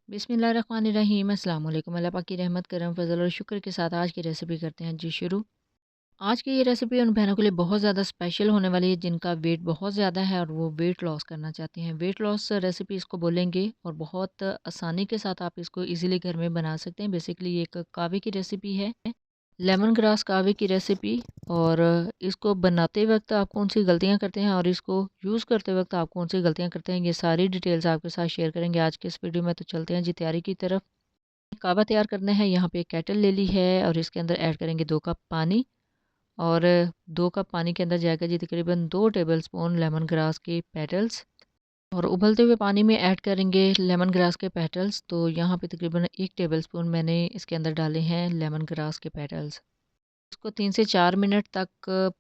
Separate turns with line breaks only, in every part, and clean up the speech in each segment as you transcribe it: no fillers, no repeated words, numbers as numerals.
बिस्मिल्लाहिर्रहमानिर्रहीम अस्सलाम वालेकुम। अल्लाह पाक की रहमत करम फजल और शुक्र के साथ आज की रेसिपी करते हैं जी शुरू। आज की ये रेसिपी उन बहनों के लिए बहुत ज़्यादा स्पेशल होने वाली है जिनका वेट बहुत ज़्यादा है और वो वेट लॉस करना चाहती हैं। वेट लॉस रेसिपी इसको बोलेंगे और बहुत आसानी के साथ आप इसको इजीली घर में बना सकते हैं। बेसिकली ये एक कावे की रेसिपी है, लेमन ग्रास कावे की रेसिपी। और इसको बनाते वक्त आप कौन सी गलतियां करते हैं और इसको यूज़ करते वक्त आप कौन सी गलतियां करते हैं, ये सारी डिटेल्स आपके साथ शेयर करेंगे आज के इस वीडियो में। तो चलते हैं जी तैयारी की तरफ। कावा तैयार करना है। यहाँ पे एक केटल ले ली है और इसके अंदर ऐड करेंगे 2 कप पानी। और 2 कप पानी के अंदर जाएगा जी तकरीबन 2 टेबल स्पून लेमन ग्रास के पेटल्स। और उबलते हुए पानी में ऐड करेंगे लेमन ग्रास के पेटल्स। तो यहाँ पे तकरीबन 1 टेबल स्पून मैंने इसके अंदर डाले हैं लेमन ग्रास के पेटल्स। इसको 3 से 4 मिनट तक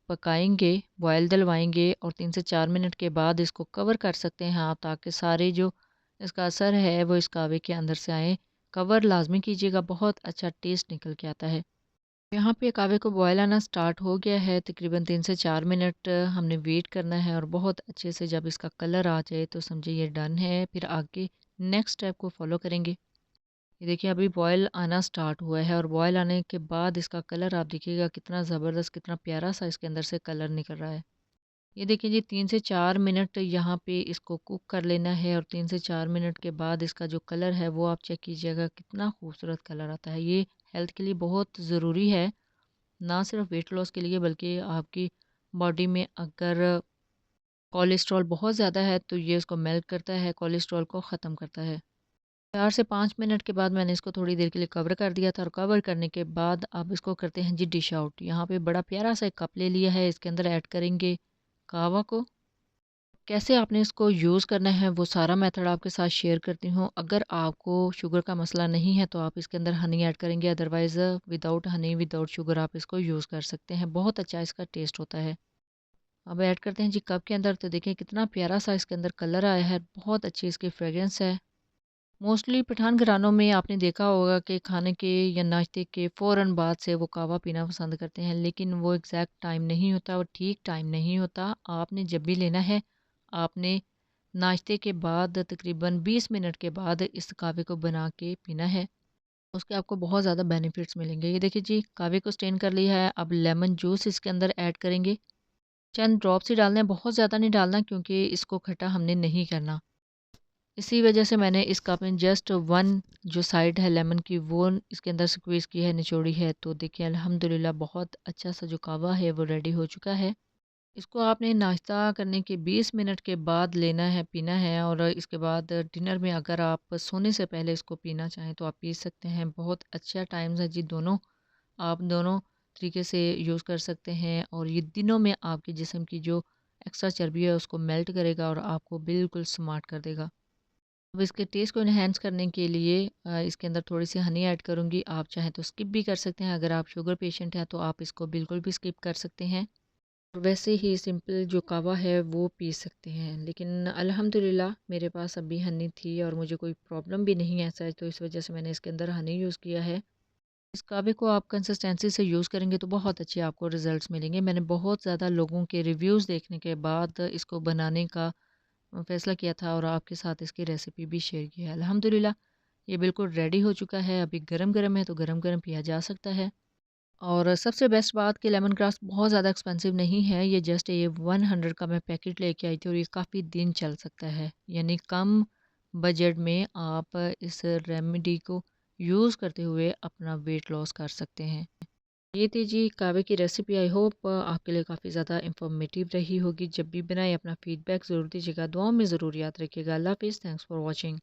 पकाएंगे, बॉयल दिलवाएंगे। और 3 से 4 मिनट के बाद इसको कवर कर सकते हैं आप, ताकि सारे जो इसका असर है वो इस कावे के अंदर से आए। कवर लाजमी कीजिएगा, बहुत अच्छा टेस्ट निकल के आता है। यहाँ पे कावे को बॉयल आना स्टार्ट हो गया है। तकरीबन 3 से 4 मिनट हमने वेट करना है और बहुत अच्छे से जब इसका कलर आ जाए तो समझिए ये डन है। फिर आगे नेक्स्ट स्टेप को फॉलो करेंगे। ये देखिए अभी बॉयल आना स्टार्ट हुआ है और बॉयल आने के बाद इसका कलर आप देखिएगा कितना ज़बरदस्त, कितना प्यारा सा इसके अंदर से कलर निकल रहा है। ये देखिए जी 3 से 4 मिनट यहाँ पे इसको कुक कर लेना है। और 3 से 4 मिनट के बाद इसका जो कलर है वो आप चेक कीजिएगा, कितना खूबसूरत कलर आता है। ये हेल्थ के लिए बहुत ज़रूरी है, ना सिर्फ वेट लॉस के लिए बल्कि आपकी बॉडी में अगर कोलेस्ट्रॉल बहुत ज़्यादा है तो ये उसको मेल्ट करता है, कोलेस्ट्रॉल को ख़त्म करता है। 4 से 5 मिनट के बाद मैंने इसको थोड़ी देर के लिए कवर कर दिया था। और कवर करने के बाद अब इसको करते हैं जी डिश आउट। यहाँ पे बड़ा प्यारा सा एक कप ले लिया है, इसके अंदर ऐड करेंगे कावा को। कैसे आपने इसको यूज़ करना है वो सारा मेथड आपके साथ शेयर करती हूँ। अगर आपको शुगर का मसला नहीं है तो आप इसके अंदर हनी ऐड करेंगे, otherwise without Honey without sugar आप इसको यूज़ कर सकते हैं। बहुत अच्छा इसका टेस्ट होता है। अब ऐड करते हैं जी कप के अंदर। तो देखें कितना प्यारा सा इसके अंदर कलर आया है, बहुत अच्छी इसकी फ्रेग्रेंस है। मोस्टली पठान घरानों में आपने देखा होगा कि खाने के या नाश्ते के फ़ौरन बाद से वो कहवा पीना पसंद करते हैं, लेकिन वो एग्जैक्ट टाइम नहीं होता, वो ठीक टाइम नहीं होता। आपने जब भी लेना है, आपने नाश्ते के बाद तकरीबन 20 मिनट के बाद इस कहवे को बना के पीना है। उसके आपको बहुत ज़्यादा बेनिफिट्स मिलेंगे। ये देखिए जी कहवे को स्टेन कर लिया है। अब लेमन जूस इसके अंदर ऐड करेंगे। चंद ड्रॉप्स ही डालने हैं, बहुत ज़्यादा नहीं डालना क्योंकि इसको खट्टा हमने नहीं करना। इसी वजह से मैंने इस कप में जस्ट वन जो साइड है लेमन की वो इसके अंदर स्क्वीज़ की है, निचोड़ी है। तो देखिए अल्हम्दुलिल्लाह बहुत अच्छा सा जो कावा है वो रेडी हो चुका है। इसको आपने नाश्ता करने के 20 मिनट के बाद लेना है, पीना है। और इसके बाद डिनर में अगर आप सोने से पहले इसको पीना चाहें तो आप पी सकते हैं। बहुत अच्छा टाइम्स है जी, दोनों आप दोनों तरीके से यूज़ कर सकते हैं। और ये दिनों में आपके जिस्म की जो एक्स्ट्रा चर्बी है उसको मेल्ट करेगा और आपको बिल्कुल स्मार्ट कर देगा। अब इसके टेस्ट को इन्हेंस करने के लिए इसके अंदर थोड़ी-सी हनी ऐड करूँगी। आप चाहें तो स्किप भी कर सकते हैं। अगर आप शुगर पेशेंट हैं तो आप इसको बिल्कुल भी स्किप कर सकते हैं। और वैसे ही सिंपल जो कहवा है वो पी सकते हैं। लेकिन अल्हम्दुलिल्लाह मेरे पास अभी हनी थी और मुझे कोई प्रॉब्लम भी नहीं है ऐसा है, तो इस वजह से मैंने इसके अंदर हनी यूज़ किया है। इस कहवे को आप कंसिस्टेंसी से यूज़ करेंगे तो बहुत अच्छे आपको रिज़ल्ट्स मिलेंगे। मैंने बहुत ज़्यादा लोगों के रिव्यूज़ देखने के बाद इसको बनाने का फ़ैसला किया था और आपके साथ इसकी रेसिपी भी शेयर की है। अल्हम्दुलिल्लाह ये बिल्कुल रेडी हो चुका है। अभी गरम-गरम है तो गरम-गरम पिया जा सकता है। और सबसे बेस्ट बात कि लेमन ग्रास बहुत ज़्यादा एक्सपेंसिव नहीं है। ये जस्ट ये 100 का मैं पैकेट लेके आई थी और ये काफ़ी दिन चल सकता है। यानी कम बजट में आप इस रेमेडी को यूज़ करते हुए अपना वेट लॉस कर सकते हैं। ये थी जी कावे की रेसिपी। आई होप आपके लिए काफ़ी ज़्यादा इंफॉर्मेटिव रही होगी। जब भी बनाए अपना फीडबैक ज़रूर दीजिएगा। दुआओं में ज़रूर याद रखिएगा। अल्लाह हाफ़िज़। Thanks for watching.